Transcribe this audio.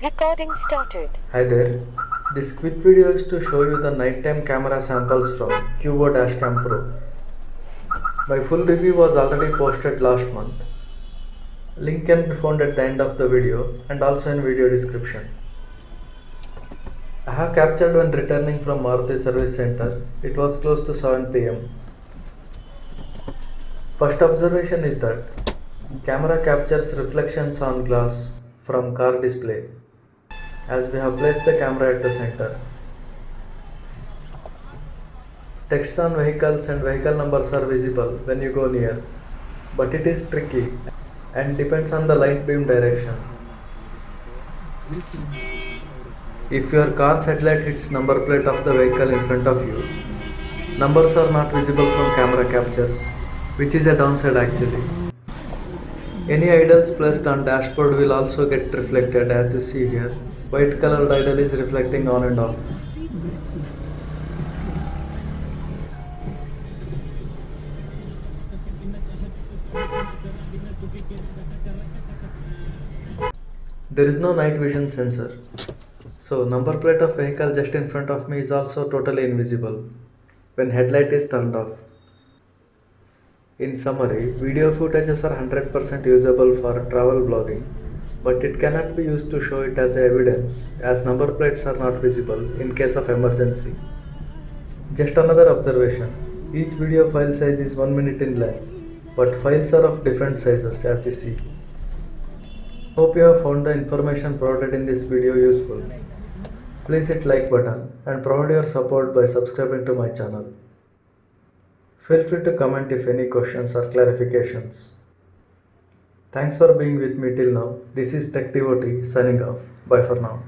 Recording started. Hi there. This quick video is to show you the nighttime camera samples from Qubo Dash Pro. My full review was already posted last month. Link can be found at the end of the video and also in video description. I have captured when returning from Maruti Service Center. It was close to 7 pm. First observation is that camera captures reflections on glass from car display as we have placed the camera at the center. Text on vehicles and vehicle numbers are visible when you go near, but it is tricky and depends on the light beam direction. If your car's headlight hits number plate of the vehicle in front of you, numbers are not visible from camera captures, which is a downside actually. Any idols placed on dashboard will also get reflected as you see here. White colored idol is reflecting on and off. There is no night vision sensor, so number plate of vehicle just in front of me is also totally invisible when headlight is turned off. In summary, video footages are 100% usable for travel blogging, but it cannot be used to show it as evidence as number plates are not visible in case of emergency. Just another observation, each video file size is 1 minute in length, but files are of different sizes as you see. Hope you have found the information provided in this video useful. Please hit like button and provide your support by subscribing to my channel. Feel free to comment if any questions or clarifications. Thanks for being with me till now. This is Tech Devotee signing off. Bye for now.